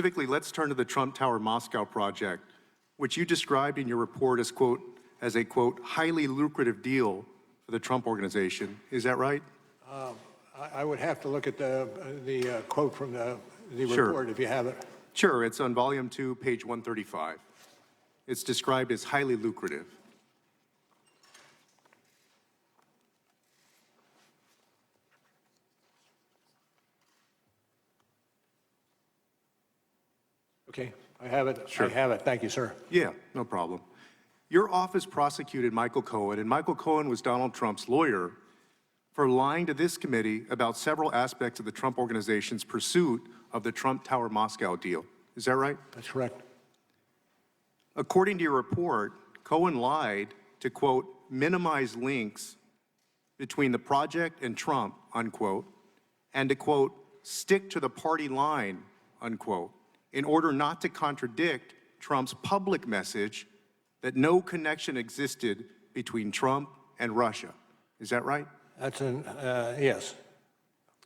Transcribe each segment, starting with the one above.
Specifically, let's turn to the Trump Tower Moscow project, which you described in your report as, quote, as a, quote, highly lucrative deal for the Trump organization. Is that right? I would have to look at the quote from the Sure. report if you have it. Sure, it's on volume 2, page 135. It's described as highly lucrative. Okay, I have it. Sure. I have it. Thank you, sir. Yeah, no problem. Your office prosecuted Michael Cohen, and Michael Cohen was Donald Trump's lawyer, for lying to this committee about several aspects of the Trump organization's pursuit of the Trump Tower Moscow deal. Is that right? That's correct. According to your report, Cohen lied to, quote, minimize links between the project and Trump, unquote, and to, quote, stick to the party line, unquote, in order not to contradict Trump's public message that no connection existed between Trump and Russia. Is that right? That's yes,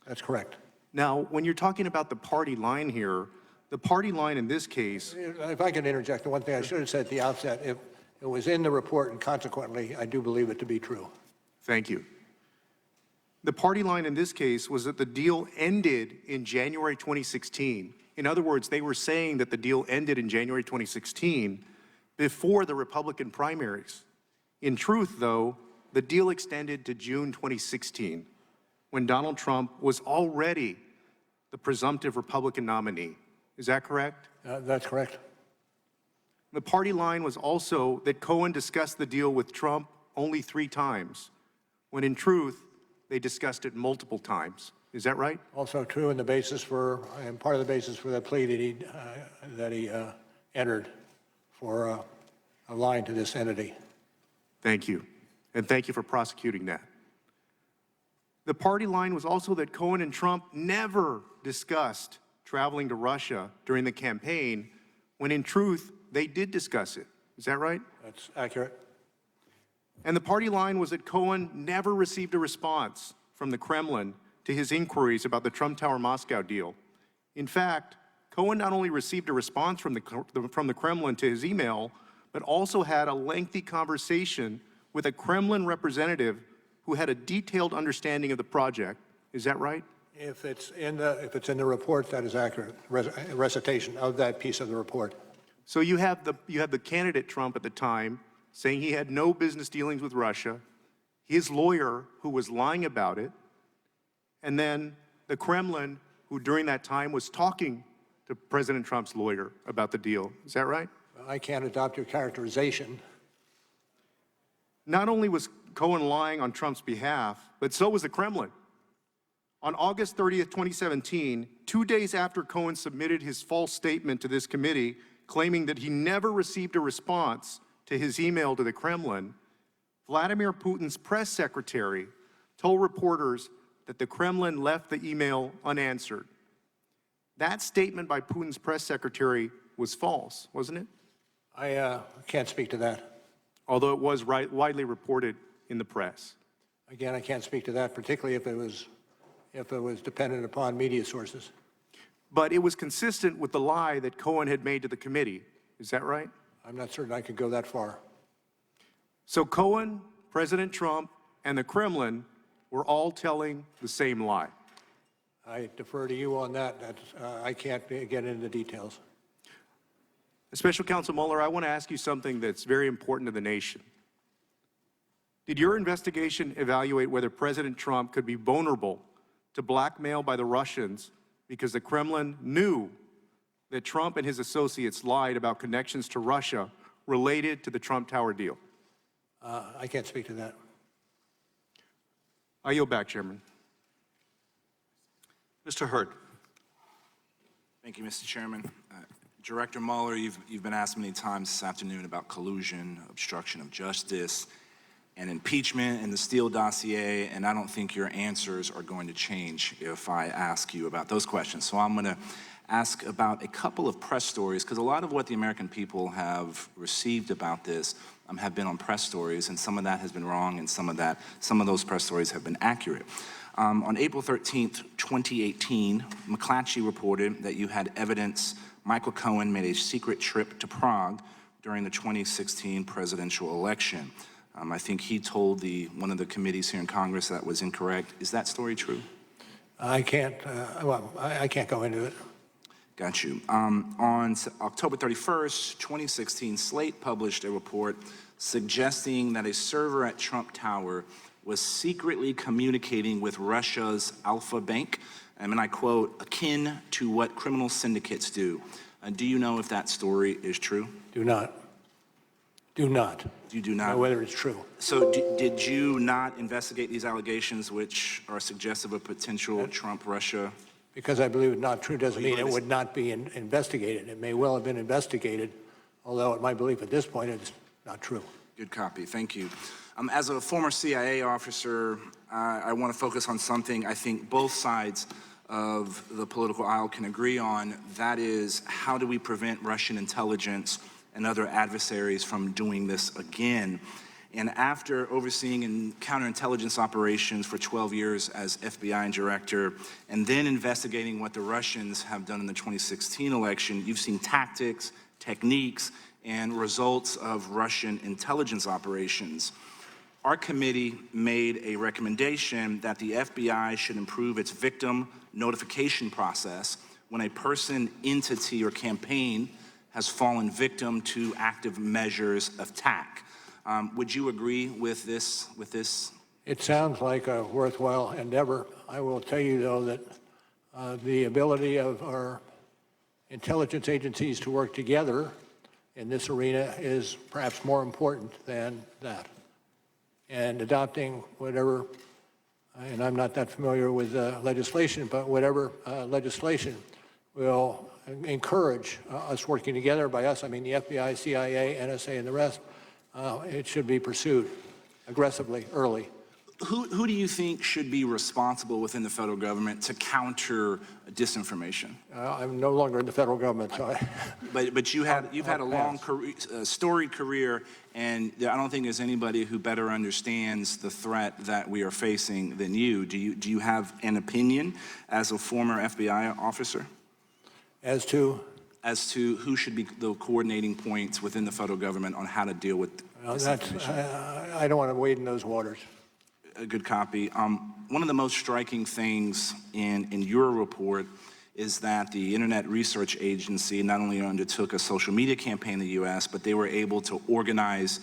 that's correct. Now, when you're talking about the party line here, the party line in this case... If I can interject, the one thing I should have said at the outset, if it was in the report, and consequently, I do believe it to be true. Thank you. The party line in this case was that the deal ended in January 2016. In other words, they were saying that the deal ended in January 2016 before the Republican primaries. In truth, though, the deal extended to June 2016, when Donald Trump was already the presumptive Republican nominee. Is that correct? That's correct. The party line was also that Cohen discussed the deal with Trump only 3 times, when in truth, they discussed it multiple times. Is that right? Also true, and the basis for, and part of the basis for the plea that he entered for a lying to this entity. Thank you, and thank you for prosecuting that. The party line was also that Cohen and Trump never discussed traveling to Russia during the campaign, when in truth, they did discuss it. Is that right? That's accurate. And the party line was that Cohen never received a response from the Kremlin to his inquiries about the Trump Tower Moscow deal. In fact, Cohen not only received a response from the Kremlin to his email, but also had a lengthy conversation with a Kremlin representative who had a detailed understanding of the project. Is that right? If it's in the report, that is accurate. Recitation of that piece of the report. So you have the candidate Trump at the time saying he had no business dealings with Russia, his lawyer who was lying about it, and then the Kremlin who during that time was talking to President Trump's lawyer about the deal. Is that right? I can't adopt your characterization. Not only was Cohen lying on Trump's behalf, but so was the Kremlin. On August 30th, 2017, 2 days after Cohen submitted his false statement to this committee, claiming that he never received a response to his email to the Kremlin, Vladimir Putin's press secretary told reporters that the Kremlin left the email unanswered. That statement by Putin's press secretary was false, wasn't it? I can't speak to that. Although it was widely reported in the press. Again, I can't speak to that, particularly if it was dependent upon media sources. But it was consistent with the lie that Cohen had made to the committee. Is that right? I'm not certain I could go that far. So Cohen, President Trump, and the Kremlin were all telling the same lie. I defer to you on that. I can't get into the details. Special Counsel Mueller, I want to ask you something that's very important to the nation. Did your investigation evaluate whether President Trump could be vulnerable to blackmail by the Russians because the Kremlin knew that Trump and his associates lied about connections to Russia related to the Trump Tower deal? I can't speak to that. I yield back, Chairman. Mr. Hurd. Thank you, Mr. Chairman. Director Mueller, you've been asked many times this afternoon about collusion, obstruction of justice, and impeachment in the Steele dossier, and I don't think your answers are going to change if I ask you about those questions. So I'm going to ask about a couple of press stories, because a lot of what the American people have received about this have been on press stories, and some of that has been wrong, and some of those press stories have been accurate. On April 13th, 2018, McClatchy reported that you had evidence Michael Cohen made a secret trip to Prague during the 2016 presidential election. I think he told one of the committees here in Congress that was incorrect. Is that story true? I can't, I can't go into it. Got you. On October 31st, 2016, Slate published a report suggesting that a server at Trump Tower was secretly communicating with Russia's Alpha Bank, and I quote, akin to what criminal syndicates do. Do you know if that story is true? Do not. Do not. You do not? Know whether it's true. So did you not investigate these allegations which are suggestive of potential Trump-Russia? Because I believe it's not true doesn't mean it would not be investigated. It may well have been investigated, although my belief at this point is not true. Good copy. Thank you. As a former CIA officer, I want to focus on something I think both sides of the political aisle can agree on. That is, how do we prevent Russian intelligence and other adversaries from doing this again? And after overseeing counterintelligence operations for 12 years as FBI director, and then investigating what the Russians have done in the 2016 election, you've seen tactics, techniques, and results of Russian intelligence operations. Our committee made a recommendation that the FBI should improve its victim notification process when a person, entity, or campaign has fallen victim to active measures of attack. Would you agree with this? It sounds like a worthwhile endeavor. I will tell you, though, that the ability of our intelligence agencies to work together in this arena is perhaps more important than that. And adopting whatever, and I'm not that familiar with legislation, but whatever legislation will encourage us working together. By us, I mean the FBI, CIA, NSA, and the rest. It should be pursued aggressively, early. Who do you think should be responsible within the federal government to counter disinformation? I'm no longer in the federal government, so But you've had a long career, storied career, and I don't think there's anybody who better understands the threat that we are facing than you. Do you have an opinion as a former FBI officer? As to who should be the coordinating points within the federal government on how to deal with disinformation? I don't want to wade in those waters. A good copy. One of the most striking things in your report is that the Internet Research Agency not only undertook a social media campaign in the U.S., but they were able to organize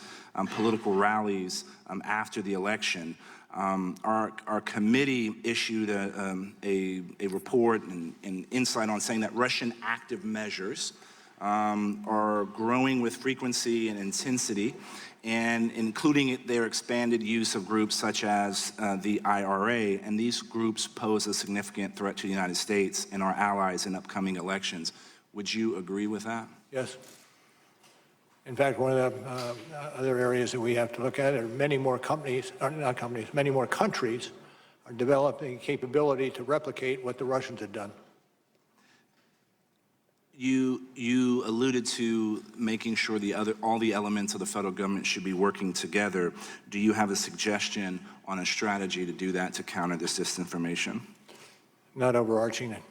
political rallies after the election. Our committee issued a report and insight on saying that Russian active measures are growing with frequency and intensity, and including their expanded use of groups such as the IRA, and these groups pose a significant threat to the United States and our allies in upcoming elections. Would you agree with that? Yes. In fact, one of the other areas that we have to look at are many more companies, or not companies, many more countries are developing capability to replicate what the Russians had done. You alluded to making sure all the elements of the federal government should be working together. Do you have a suggestion on a strategy to do that to counter this disinformation? Not overarching it.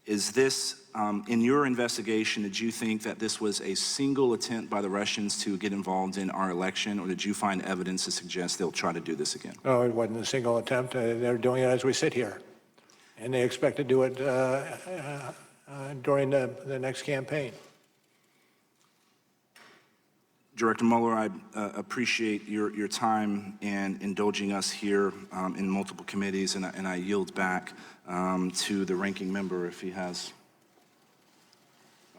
Is this, in your investigation, did you think that this was a single attempt by the Russians to get involved in our election, or did you find evidence to suggest they'll try to do this again? No, it wasn't a single attempt. They're doing it as we sit here. And they expect to do it during the next campaign. Director Mueller, I appreciate your time and indulging us here in multiple committees, and I yield back to the ranking member if he has.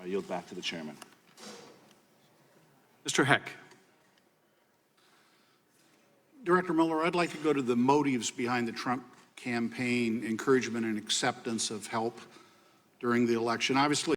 I yield back to the chairman. Mr. Heck. Director Mueller, I'd like to go to the motives behind the Trump campaign, encouragement and acceptance of help during the election. Obviously,